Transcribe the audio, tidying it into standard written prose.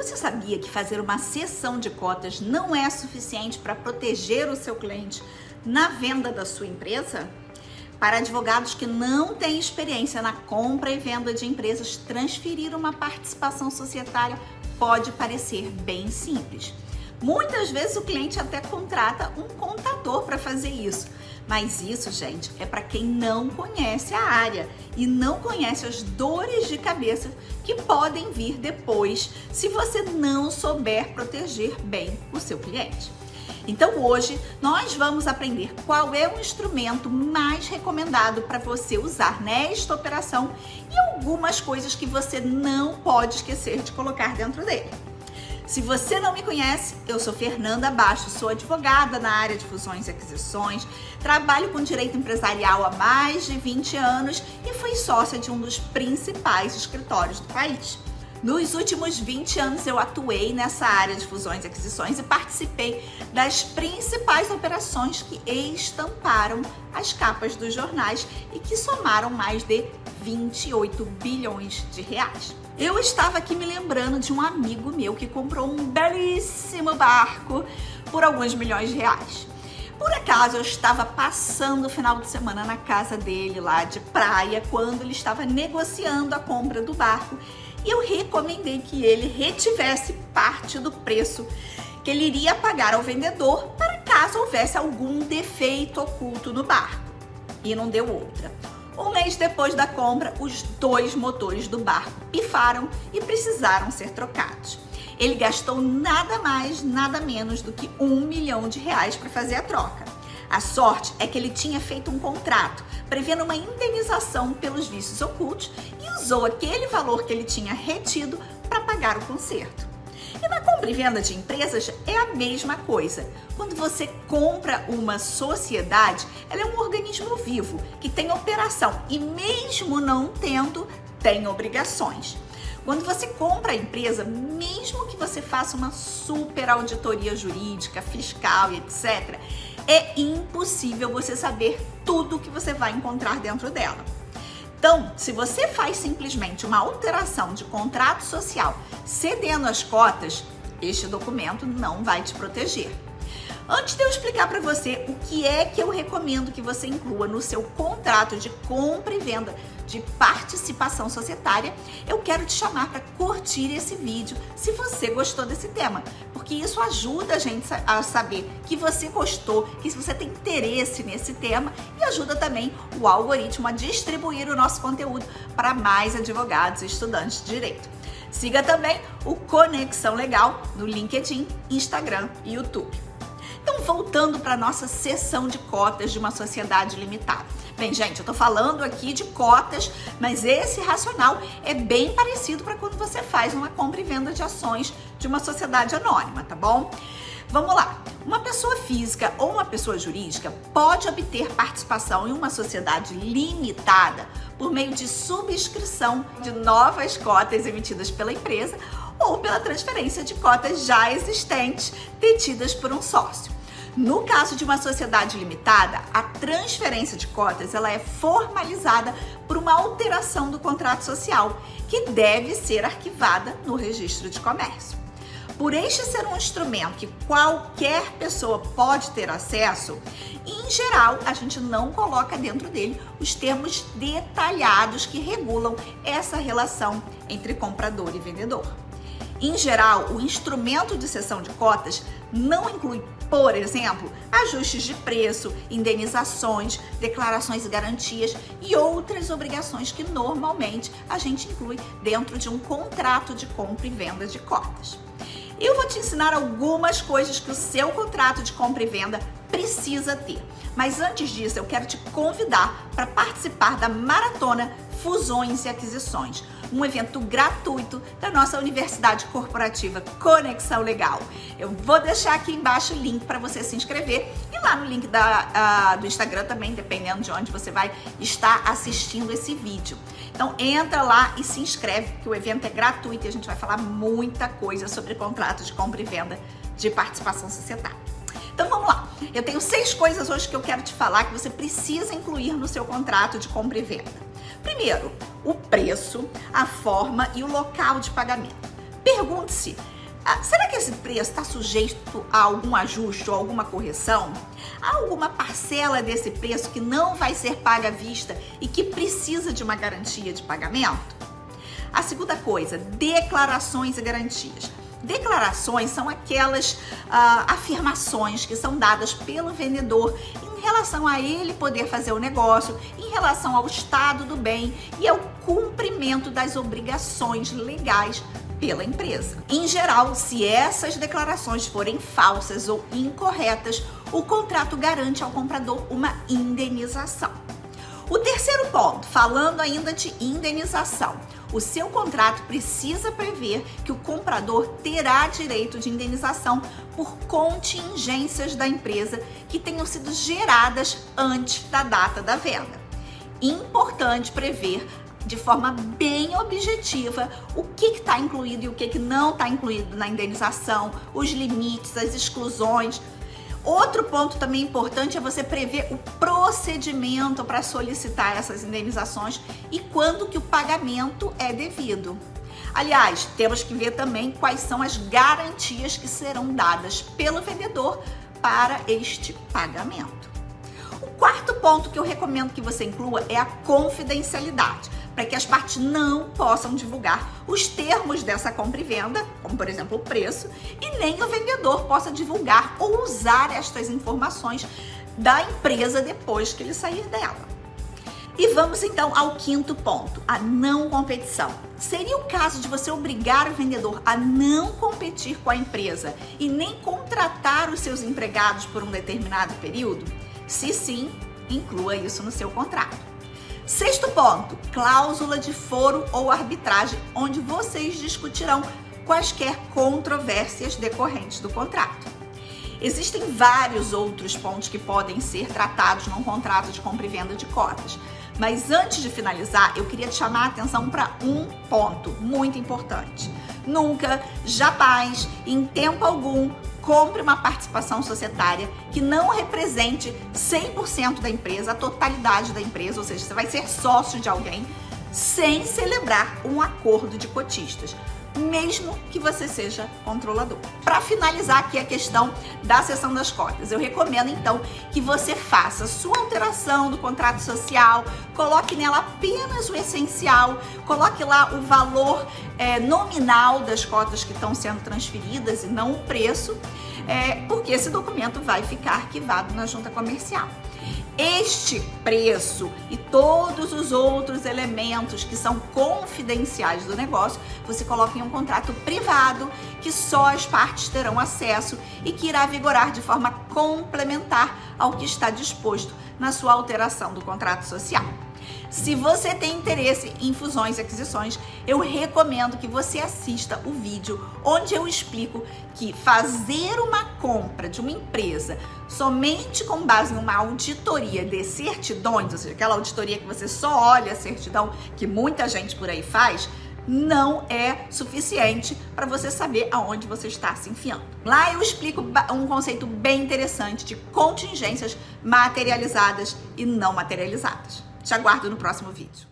Você sabia que fazer uma cessão de cotas não é suficiente para proteger o seu cliente na venda da sua empresa? Para advogados que não têm experiência na compra e venda de empresas, transferir uma participação societária pode parecer bem simples. Muitas vezes o cliente até contrata um contador para fazer isso. Mas isso, gente, é para quem não conhece a área e não conhece as dores de cabeça que podem vir depois se você não souber proteger bem o seu cliente. Então hoje nós vamos aprender qual é o instrumento mais recomendado para você usar nesta operação e algumas coisas que você não pode esquecer de colocar dentro dele. Se você não me conhece, eu sou Fernanda Basto, sou advogada na área de fusões e aquisições, trabalho com direito empresarial há mais de 20 anos e fui sócia de um dos principais escritórios do país. Nos últimos 20 anos eu atuei nessa área de fusões e aquisições e participei das principais operações que estamparam as capas dos jornais e que somaram mais de 28 bilhões de reais. Eu estava aqui me lembrando de um amigo meu que comprou um belíssimo barco por alguns milhões de reais. Por acaso eu estava passando o final de semana na casa dele lá de praia quando ele estava negociando a compra do barco e eu recomendei que ele retivesse parte do preço que ele iria pagar ao vendedor para caso houvesse algum defeito oculto no barco. E não deu outra. Um mês depois da compra, os dois motores do barco pifaram e precisaram ser trocados. Ele gastou nada mais, nada menos do que R$ 1 milhão para fazer a troca. A sorte é que ele tinha feito um contrato prevendo uma indenização pelos vícios ocultos e usou aquele valor que ele tinha retido para pagar o conserto. E na compra e venda de empresas é a mesma coisa. Quando você compra uma sociedade, ela é um organismo vivo que tem operação e mesmo não tendo, tem obrigações. Quando você compra a empresa, mesmo que você faça uma super auditoria jurídica, fiscal e etc., é impossível você saber tudo o que você vai encontrar dentro dela. Então, se você faz simplesmente uma alteração de contrato social cedendo as cotas, este documento não vai te proteger. Antes de eu explicar para você o que é que eu recomendo que você inclua no seu contrato de compra e venda de participação societária, eu quero te chamar para curtir esse vídeo se você gostou desse tema, porque isso ajuda a gente a saber que você gostou, que você tem interesse nesse tema e ajuda também o algoritmo a distribuir o nosso conteúdo para mais advogados e estudantes de direito. Siga também o Conexão Legal no LinkedIn, Instagram e YouTube. Então, voltando para a nossa cessão de cotas de uma sociedade limitada. Bem, gente, eu tô falando aqui de cotas, mas esse racional é bem parecido para quando você faz uma compra e venda de ações de uma sociedade anônima, tá bom? Vamos lá. Uma pessoa física ou uma pessoa jurídica pode obter participação em uma sociedade limitada por meio de subscrição de novas cotas emitidas pela empresa ou pela transferência de cotas já existentes detidas por um sócio. No caso de uma sociedade limitada, a transferência de cotas ela é formalizada por uma alteração do contrato social, que deve ser arquivada no registro de comércio. Por este ser um instrumento que qualquer pessoa pode ter acesso, em geral, a gente não coloca dentro dele os termos detalhados que regulam essa relação entre comprador e vendedor. Em geral, o instrumento de cessão de cotas não inclui, por exemplo, ajustes de preço, indenizações, declarações e garantias e outras obrigações que normalmente a gente inclui dentro de um contrato de compra e venda de cotas. Eu vou te ensinar algumas coisas que o seu contrato de compra e venda precisa ter. Mas antes disso, eu quero te convidar para participar da Maratona Fusões e Aquisições, um evento gratuito da nossa Universidade Corporativa Conexão Legal. Eu vou deixar aqui embaixo o link para você se inscrever e lá no link do Instagram também, dependendo de onde você vai estar assistindo esse vídeo. Então entra lá e se inscreve, que o evento é gratuito e a gente vai falar muita coisa sobre contrato de compra e venda de participação societária. Então vamos lá, eu tenho 6 coisas hoje que eu quero te falar que você precisa incluir no seu contrato de compra e venda. Primeiro, o preço, a forma e o local de pagamento. Pergunte-se, será que esse preço está sujeito a algum ajuste ou alguma correção? Há alguma parcela desse preço que não vai ser paga à vista e que precisa de uma garantia de pagamento? A segunda coisa, declarações e garantias. Declarações são aquelas afirmações que são dadas pelo vendedor em relação a ele poder fazer o negócio, em relação ao estado do bem e ao cumprimento das obrigações legais pela empresa. Em geral, se essas declarações forem falsas ou incorretas, o contrato garante ao comprador uma indenização. O terceiro ponto, falando ainda de indenização, o seu contrato precisa prever que o comprador terá direito de indenização por contingências da empresa que tenham sido geradas antes da data da venda. Importante prever de forma bem objetiva o que está incluído e o que não está incluído na indenização, os limites, as exclusões. Outro ponto também importante é você prever o procedimento para solicitar essas indenizações e quando que o pagamento é devido. Aliás, temos que ver também quais são as garantias que serão dadas pelo vendedor para este pagamento. O quarto ponto que eu recomendo que você inclua é a confidencialidade, para que as partes não possam divulgar os termos dessa compra e venda, como por exemplo o preço, e nem o vendedor possa divulgar ou usar estas informações da empresa depois que ele sair dela. E vamos então ao quinto ponto, a não competição. Seria o caso de você obrigar o vendedor a não competir com a empresa e nem contratar os seus empregados por um determinado período? Se sim, inclua isso no seu contrato. Sexto ponto, cláusula de foro ou arbitragem, onde vocês discutirão quaisquer controvérsias decorrentes do contrato. Existem vários outros pontos que podem ser tratados num contrato de compra e venda de cotas, mas antes de finalizar, eu queria te chamar a atenção para um ponto muito importante. Nunca, jamais, em tempo algum, compre uma participação societária que não represente 100% da empresa, a totalidade da empresa, ou seja, você vai ser sócio de alguém sem celebrar um acordo de cotistas, mesmo que você seja controlador. Para finalizar aqui a questão da cessão das cotas, eu recomendo então que você faça sua alteração do contrato social, coloque nela apenas o essencial, coloque lá o valor nominal das cotas que estão sendo transferidas e não o preço, porque esse documento vai ficar arquivado na junta comercial. Este preço e todos os outros elementos que são confidenciais do negócio, você coloca em um contrato privado que só as partes terão acesso e que irá vigorar de forma complementar ao que está disposto na sua alteração do contrato social. Se você tem interesse em fusões e aquisições, eu recomendo que você assista o vídeo onde eu explico que fazer uma compra de uma empresa somente com base em uma auditoria de certidões, ou seja, aquela auditoria que você só olha a certidão, que muita gente por aí faz, não é suficiente para você saber aonde você está se enfiando. Lá eu explico um conceito bem interessante de contingências materializadas e não materializadas. Te aguardo no próximo vídeo.